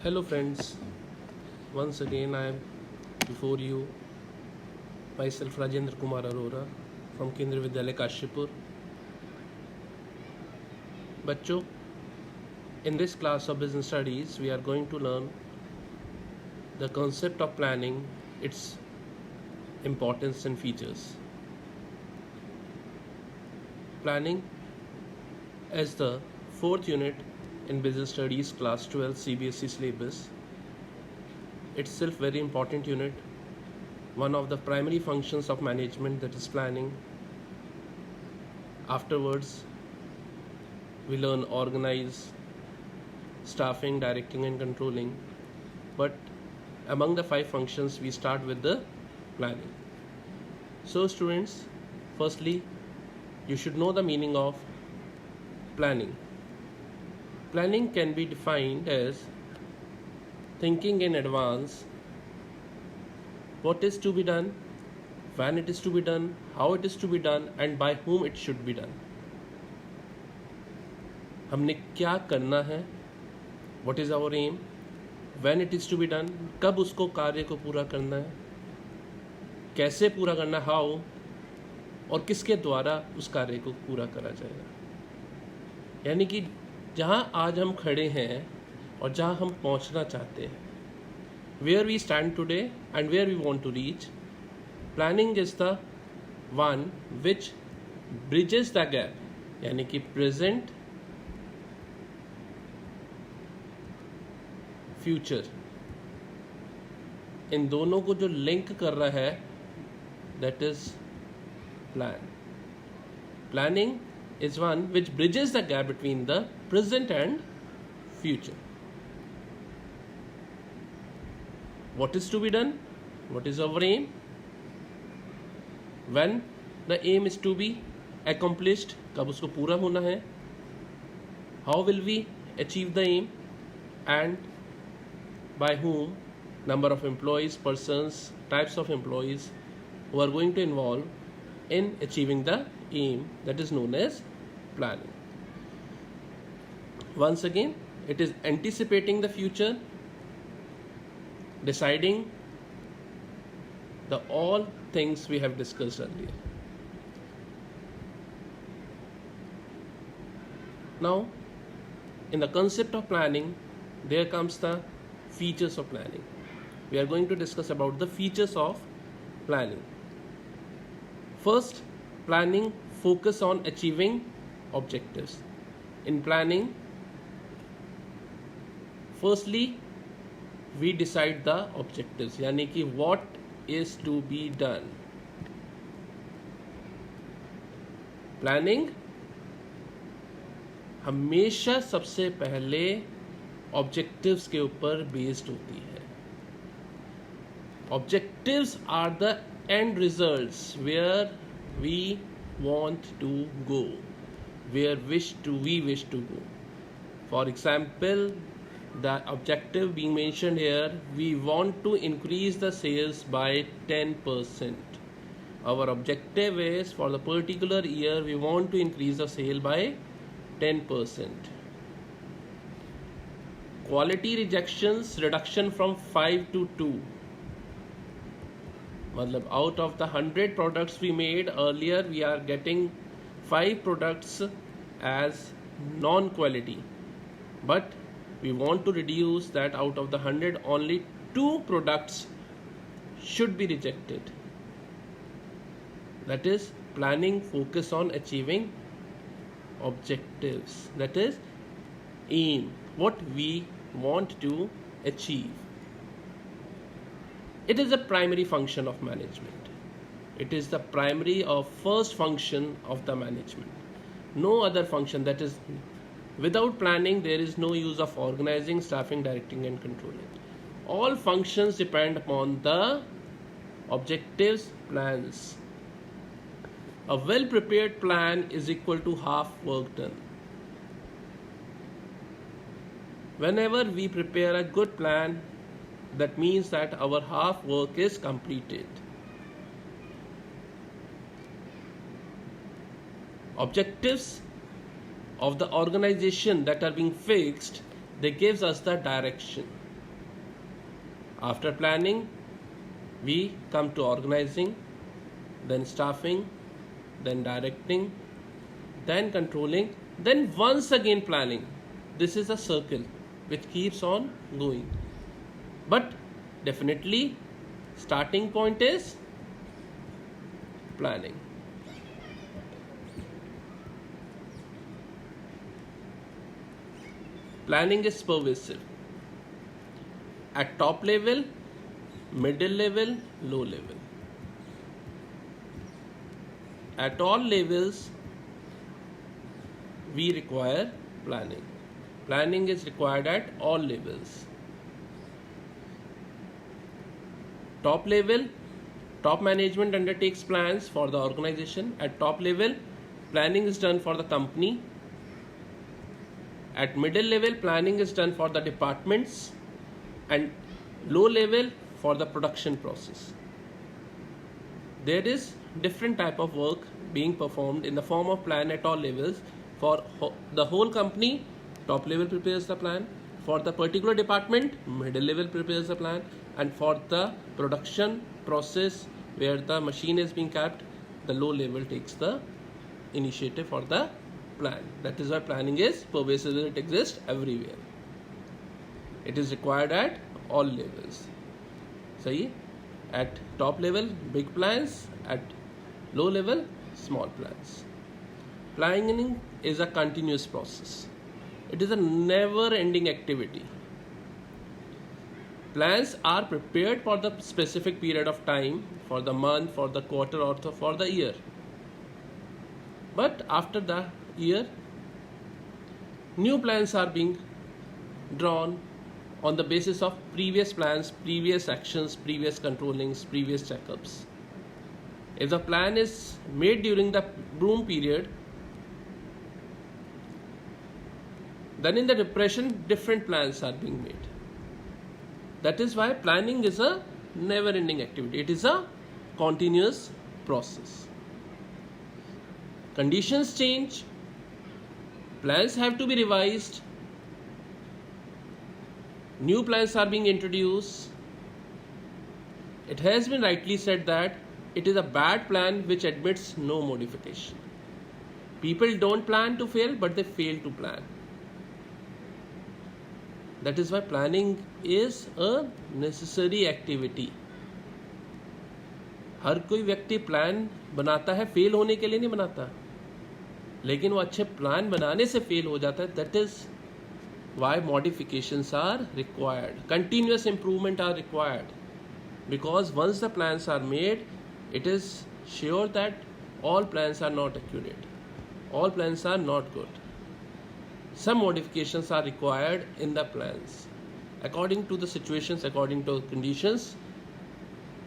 Hello friends, once again I am before you, myself Rajendra Kumar Arora from Kendriya Vidyalaya Kashipur. बच्चों, in this class of business studies we are going to learn the concept of planning, its importance and features. Planning as the fourth unit in business studies class 12 CBSE syllabus, itself very important unit, one of the primary functions of management, that is planning. Afterwards we learn organize, staffing, directing and controlling, but among the 5 functions we start with the planning. So students, firstly you should know the meaning of planning. Planning can be defined as thinking in advance what is to be done, when it is to be done, how it is to be done and by whom it should be done. हमने क्या करना है, what is our aim, when it is to be done, कब उसको कार्य को पूरा करना है, कैसे पूरा करना, how, और किसके द्वारा उस कार्य को पूरा करा जाएगा. यानी कि जहाँ आज हम खड़े हैं और जहाँ हम पहुँचना चाहते हैं, where we stand today and where we want to reach, planning is the one which bridges the gap. यानी कि present, future, इन दोनों को जो लिंक कर रहा है, that is plan. Planning is one which bridges the gap between the present and future. What is to be done? What is our aim? When the aim is to be accomplished, कब उसको पूरा होना है? How will we achieve the aim? And by whom? Number of employees, persons, types of employees who are going to involve in achieving the aim, that is known as planning. Once again, it is anticipating the future, deciding the all things we have discussed earlier. Now, in the concept of planning, there comes the features of planning. We are going to discuss about the features of planning. First, planning focus on achieving objectives. In planning, firstly we decide the objectives, यानी कि what is to be done. Planning हमेशा सबसे पहले objectives के ऊपर based होती है. Objectives are the end results where we want to go, where we wish to go. For example, the objective being mentioned here, we want to increase the sales by 10%. Our objective is for the particular year we want to increase the sale by 10%. Quality rejections reduction from 5 to 2. मतलब out of the 100 products we made earlier, we are getting 5 products as non-quality, but we want to reduce that. Out of the 100, only 2 products should be rejected. That is planning focus on achieving objectives, that is aim, what we want to achieve. It is the primary function of management. It is the primary or first function of the management. No other function, that is without planning there is no use of organizing, staffing, directing and controlling. All functions depend upon the objectives, plans. A well prepared plan is equal to half work done. Whenever we prepare a good plan, that means that our half work is completed. Objectives of the organization that are being fixed, they gives us the direction. After planning, we come to organizing, then staffing, then directing, then controlling, then once again planning. This is a circle which keeps on going. But definitely, starting point is planning. Planning is pervasive. At top level, middle level, low level. At all levels, we require planning. Planning is required at all levels. Top level, top management undertakes plans for the organization. At top level, planning is done for the company. At middle level, planning is done for the departments, and low level for the production process. There is different type of work being performed in the form of plan at all levels. For the whole company, top level prepares the plan. For the particular department, middle level prepares the plan. And for the production process where the machine is being kept, the low level takes the initiative for the plan. That is why planning is pervasive. It exists everywhere. It is required at all levels. So, at top level, big plans. At low level, small plans. Planning is a continuous process. It is a never-ending activity. Plans are prepared for the specific period of time, for the month, for the quarter, or for the year. But after the year, new plans are being drawn on the basis of previous plans, previous actions, previous controllings, previous checkups. If the plan is made during the boom period, then in the depression, different plans are being made. That is why planning is a never-ending activity. It is a continuous process. Conditions change, plans have to be revised, new plans are being introduced. It has been rightly said that it is a bad plan which admits no modification. People don't plan to fail, but they fail to plan. That is why planning is a necessary activity. हर कोई व्यक्ति plan बनाता है, fail होने के लिए नहीं बनाता, लेकिन वो अच्छे प्लान बनाने से फेल हो जाता है. That is why modifications are required. Continuous improvement are required. Because once the plans are made, it is sure that all plans are not accurate. All plans are not good. Some modifications are required in the plans. According to the situations, according to conditions,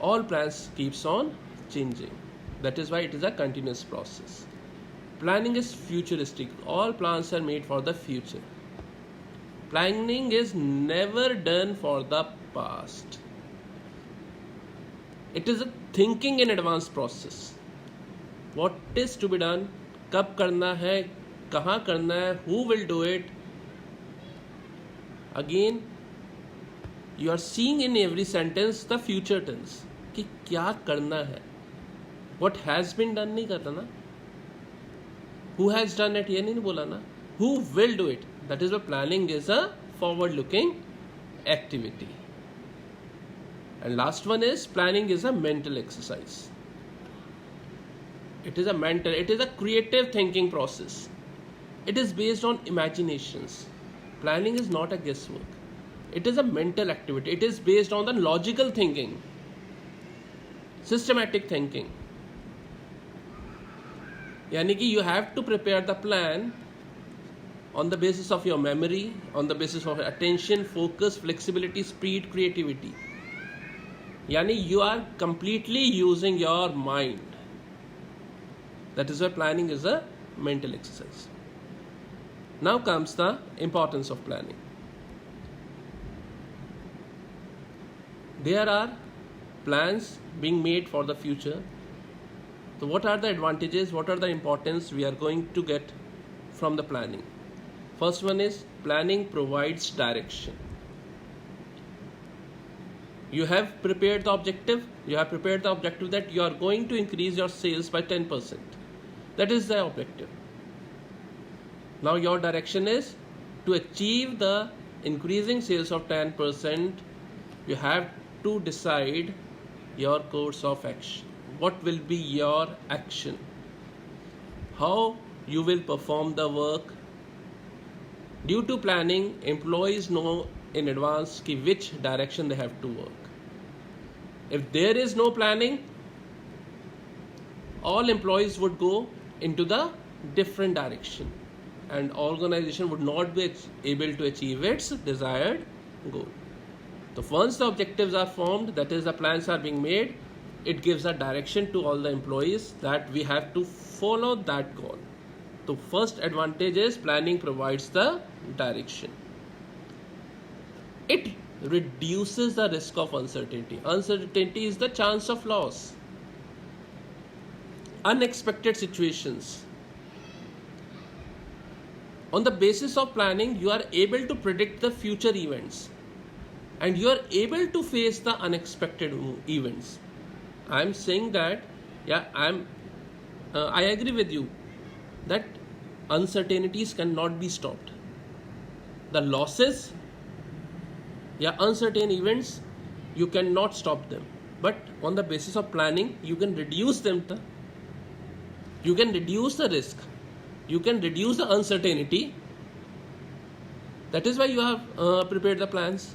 all plans keeps on changing. That is why it is a continuous process. Planning is futuristic. All plans are made for the future. Planning is never done for the past. It is a thinking in advance process. What is to be done, कब करना है, कहाँ करना है, who will do it. Again, you are seeing in every sentence the future tense कि क्या करना है. What has been done नहीं करता ना. Who has done it ये नहीं बोला ना. Who will do it. That is why planning is a forward-looking activity. And last one is planning is a mental exercise. It is a creative thinking process. It is based on imaginations. Planning is not a guesswork. It is a mental activity. It is based on the logical thinking, systematic thinking. यानी कि you have to prepare the plan on the basis of your memory, on the basis of attention, focus, flexibility, speed, creativity. यानी you are completely using your mind. That is why planning is a mental exercise. Now comes the importance of planning. There are plans being made for the future. So what are the advantages, what are the importance we are going to get from the planning? First one is planning provides direction. You have prepared the objective. You have prepared the objective that you are going to increase your sales by 10%. That is the objective. Now your direction is to achieve the increasing sales of 10%. You have to decide your course of action. What will be your action? How you will perform the work? Due to planning, employees know in advance which direction they have to work. If there is no planning, all employees would go into the different direction and organization would not be able to achieve its desired goal. So once the objectives are formed, that is the plans are being made, it gives a direction to all the employees that we have to follow that goal. The first advantage is planning provides the direction. It reduces the risk of uncertainty. Uncertainty is the chance of loss. Unexpected situations. On the basis of planning, you are able to predict the future events and you are able to face the unexpected events. I am saying that, I agree with you that uncertainties cannot be stopped. The losses, uncertain events, you cannot stop them. But on the basis of planning, you can reduce them. You can reduce the risk. You can reduce the uncertainty. That is why you have prepared the plans.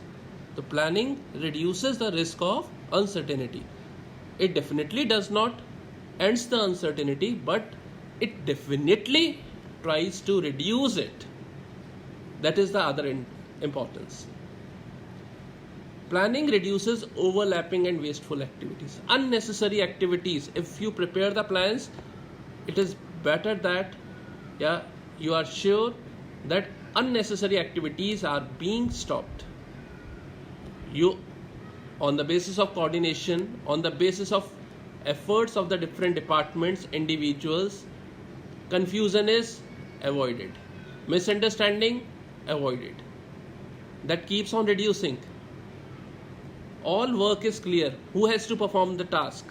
The planning reduces the risk of uncertainty. It definitely does not end the uncertainty, but it definitely tries to reduce it. That is the other importance. Planning reduces overlapping and wasteful activities. Unnecessary activities. If you prepare the plans, it is better that you are sure that unnecessary activities are being stopped. You, on the basis of coordination, on the basis of efforts of the different departments, individuals, confusion is avoided. Misunderstanding avoided. That keeps on reducing. All work is clear. Who has to perform the task?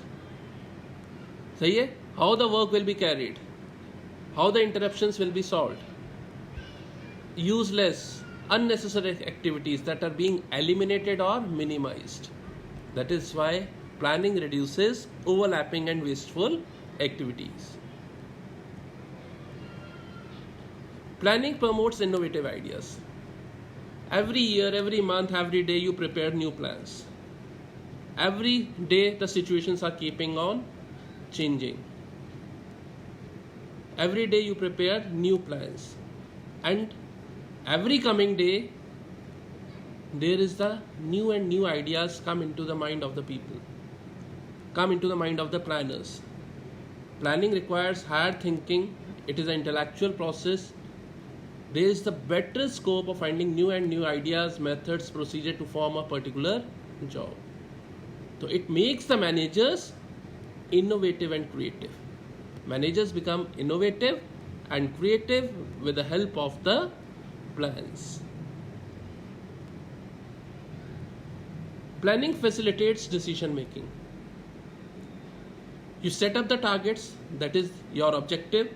सही है? How the work will be carried? How the interruptions will be solved? Useless, unnecessary activities that are being eliminated or minimized. That is why planning reduces overlapping and wasteful activities. Planning promotes innovative ideas. Every year, every month, every day you prepare new plans. Every day the situations are keeping on changing. Every day you prepare new plans. And every coming day, there is the new and new ideas come into the mind of the people, come into the mind of the planners. Planning requires higher thinking. It is an intellectual process. There is the better scope of finding new and new ideas, methods, procedure to form a particular job. So it makes the managers innovative and creative. Managers become innovative and creative with the help of the plans. Planning facilitates decision making. You set up the targets, that is your objective,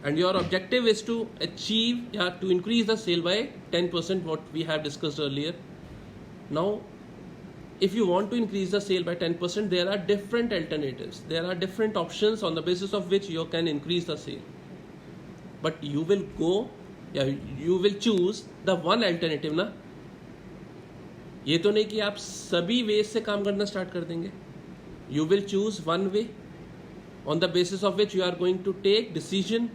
and your objective is to achieve, to increase the sale by 10%, what we have discussed earlier. Now, if you want to increase the sale by 10%, there are different alternatives. There are different options on the basis of which you can increase the sale. But you will go, you will choose the one alternative ना. ये तो नहीं कि आप सभी ways से काम करना start कर देंगे. You will choose one way on the basis of which you are going to take decision.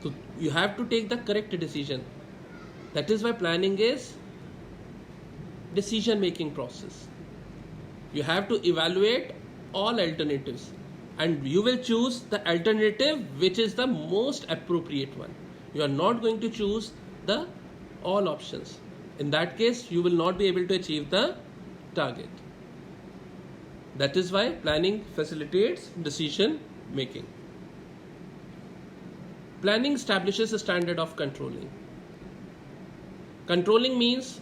So you have to take the correct decision. That is why planning is decision making process. You have to evaluate all alternatives and you will choose the alternative which is the most appropriate one. You are not going to choose the all options. In that case, you will not be able to achieve the target. That is why planning facilitates decision making. Planning establishes a standard of controlling. Controlling means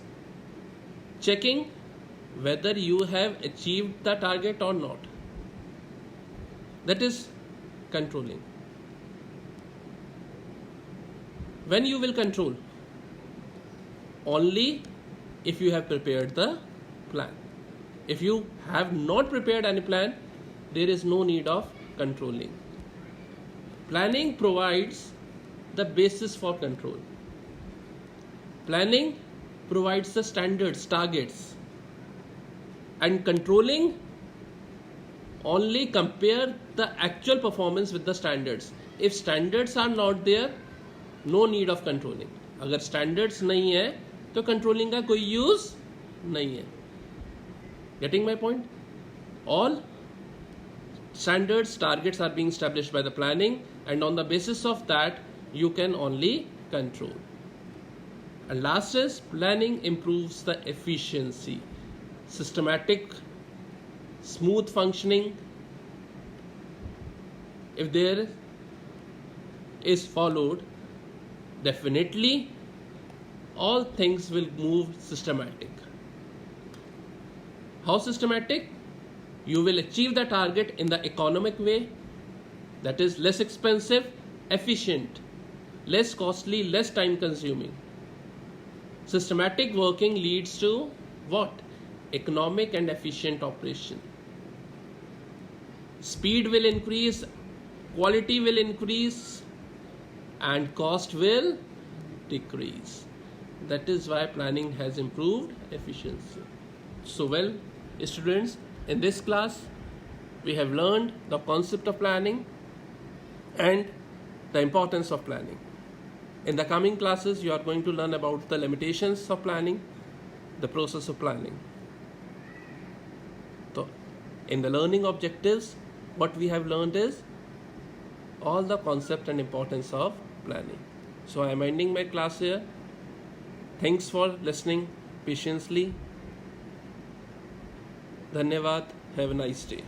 checking whether you have achieved the target or not. That is controlling. When you will control? Only if you have prepared the plan. If you have not prepared any plan, there is no need of controlling. Planning provides the basis for control. Planning provides the standards, targets, and controlling only compare the actual performance with the standards. If standards are not there, no need of controlling. अगर standards नहीं है तो controlling का कोई use नहीं है. Getting my point? All standards, targets are being established by the planning, and on the basis of that you can only control. And last is planning improves the efficiency. Systematic, smooth functioning, if there is followed, definitely all things will move systematic. How systematic? You will achieve the target in the economic way, that is less expensive, efficient, less costly, less time consuming. Systematic working leads to what? Economic and efficient operation. Speed will increase, quality will increase, and cost will decrease. That is why planning has improved efficiency. So well, students, in this class we have learned the concept of planning and the importance of planning. In the coming classes you are going to learn about the limitations of planning, the process of planning. So in the learning objectives, what we have learned is all the concept and importance of planning. So I am ending my class here. Thanks for listening patiently. Dhanyavad. Have a nice day.